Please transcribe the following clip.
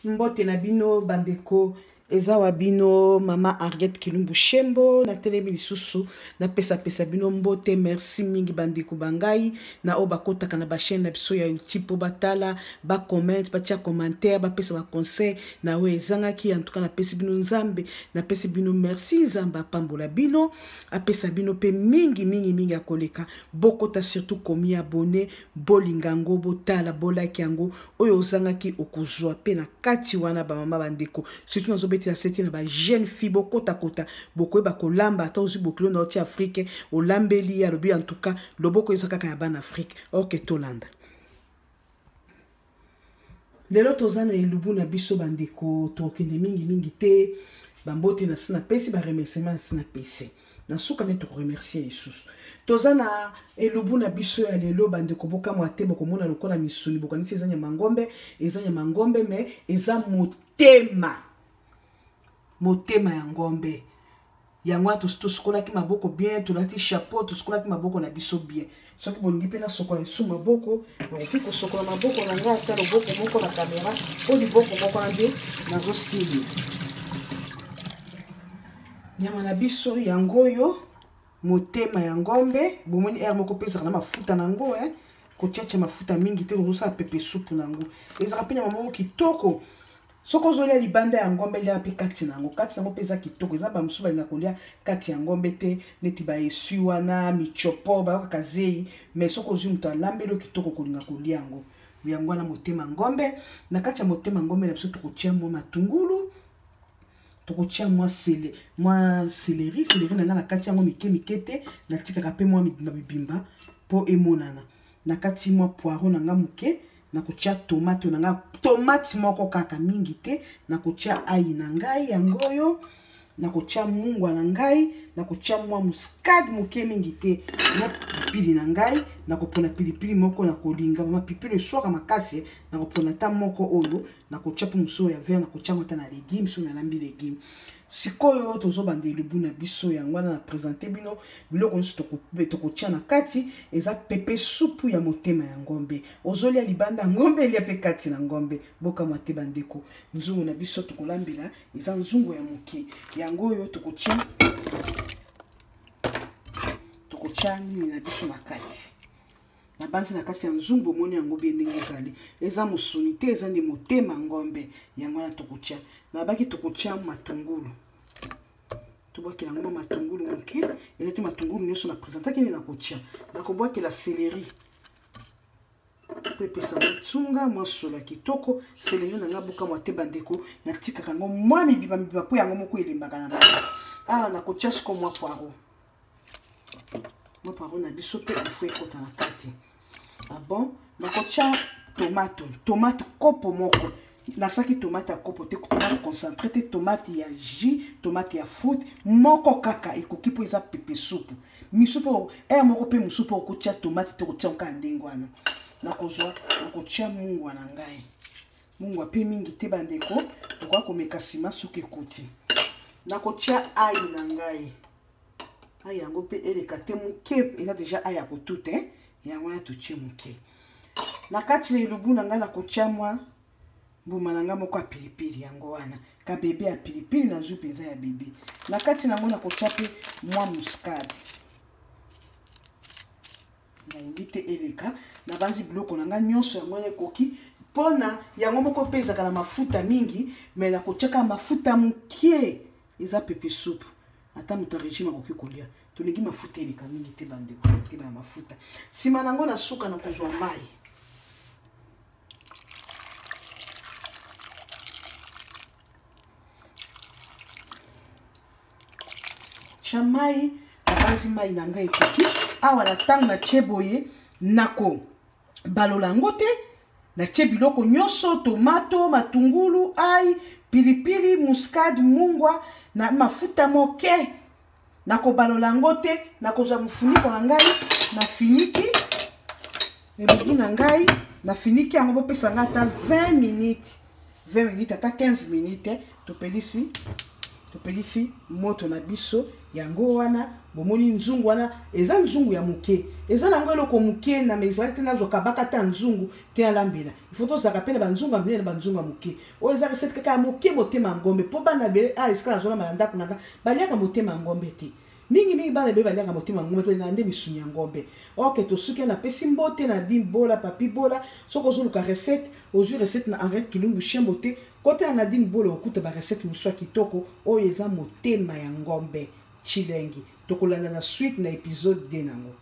Mbote na bino bandeko eza wa bino mama Ariette Kilumbu Shembo na telemi lisusu na pesa bino mbote. Merci mingi bandeko bangai na o bakotaka na ba chaîne na biso ya YouTube po batala ba comment ba tia commentaire ba pesa ba conseil na we ezangaki. En tout cas na pesa bino nzambe na pesa bino merci nzamba apambola bino apesa bino pe mingi akoleka bokota surtout komi abonné bolingango botala bolaki yango oyo ozangaki okuzwa pe na kati wana ba mama bandeko surtout nazo beti la seti na ba jeune fille bokota bokoyeba kolamba ata ozi bokilo na oti Afrique olambeli ya lobi. En tout cas loboko ezaka kaka ya bana Afrique ok tolanda lelo tozana elubu na biso bandeko tokende mingi te bambote na sina pesi ba remerciement na sina pesi na suka ne to remercier Jesus tozana elubu na biso ya lelo bandeko boka mwate bokomona lokola misuni bokanisi ezanya mangombe mais eza motema ya ngombe yango tosukolaki maboko bien tolati chapeau tosukolaki maboko na biso bien soki bolingi pe na sokola su maboko bokoki kosokola maboko na ngai ata loboko moko na kamera po liboko moko na nde nazosili nyama na biso yango oyo motema ya ngombe bomoni air moko pezaka na mafuta nango kotiatia mafuta mingi te kozosala pepe supu nango ezaka pe nyama moko kitoko. Soko zolia libanda ya ngombe lia pe kati nango peza kitoko eza ba musu balinga kolia kati ya ngombe te neti ba esu wana michopo ba kazei mais soko zu muto alambelo kitoko kolinga kolia yango yango na motema ngombe na kati ya motema ngombe na biso tukotia mwa matungulu tukotia mwa céleri na kati yango mike te na tikaka pe mwa bibimba po emonana na kati mwa poireau na nga muke na kotia tomate na nga tomate moko kaka mingi te na kotia ai na ngai yangoyo na kotia mungwa na ngai na kotia mwa muscade muke mingi te na pilipili na ngai na kopona pilipili moko na kolinga mama pilipili soka makasi na kopona ta moko oyo na kotia po muso ya vert na kotia mota na légumes so na lambi légumes sikoyo tozo bande lubu na biso yango na présenter bino biloko nso tokotia na kati eza pepe supu ya motema ya ngombe ozolia libanda ngombe lia pe kati na ngombe boka mate bandeko nzungu na biso tokolambela eza nzungu ya moke yango oyo tokotia nini na biso na kati na banzi na kati ya nzungu moni yango bien ndenge ezali eza musuni te eza ndi motema ngombe yango na tokotia na baki tokotia matungulu tobaki na matungulu moke ezati matungulu nyonso na présentaki ni na kotia na kobwaki la céleri pepe sa tsunga mwa sola kitoko céleri na ngabuka mwa te bandeko na tika kango mwa mibiba po yango moko elembaka na mama na kotia siko mwa poireau na biso pe ifo ekota na kati bon na kotia tomate kopo moko na saki tomate ya kopo te tomate concentré te tomate ya jus tomate ya fruit moko kaka ekoki po eza pepe soupe misupo moko pe musupo okotia tomate te kotia nka ndenge wana na kozwa na kotia mungwa na ngai mungwa pe mingi te bandeko tokoka komeka sima soki ekoti na kotia ai na ngai ai yango pe eleka te moke eza deja ai ya kotu te yango ya totie moke na kati na elubu na ngai na kotia mwa mbuma na ngai moko ya pilipili yango wana ka bebe ya pilipili na zwi mpenza ya bebe na kati nango na kotia pe mwa muscade nalingi te eleka na banzi biloko na ngai nyonso yango ekoki mpona yango moko mpe ezaka na mafuta mingi mais na kotiaka mafuta mokie eza pepe soupe ata moto ya régime akoki kolia tolingi mafuta eleka mingi te bandeko tokiba ya mafuta nsima nango na suka na kozwa mai chamai abazi mai na ngai ekoki awa na ntango na tie boye nako balola yango te na tie biloko nyonso tomato matungulu ai pilipili muscade mungwa na mafuta moke nako balola yango te nakozwa mfuniko na ngai na finiki elubu na ngai na finiki yango bopesa ngai ata 20 minutes ata 15 minutes topelisi topelisi moto na biso yango wana bomoni nzungu wana eza nzungu ya muke eza nango eloko muke na mezali te nazo kabaka ta nzungu te alambela il faut tozaka pe na banzungu amene na banzungu ya muke oyo eza recette kaka ya muke motema ngombe po bana bele esika nazona malanda kunanga baliaka motema ngombe te mingi bana bele baliaka motema ngombe to na nde misuni ya ngombe ok tosuki na pesi mbote na di bola papi bola soko ozoluka recette ozwi recette na Henriette Kilumbu Shembo te kote ya Nadine Bola okuta ba recette mosusu ya kitoko oyo eza motema ya ngombe chilengi tokolanda na suite na épisode 2 nango.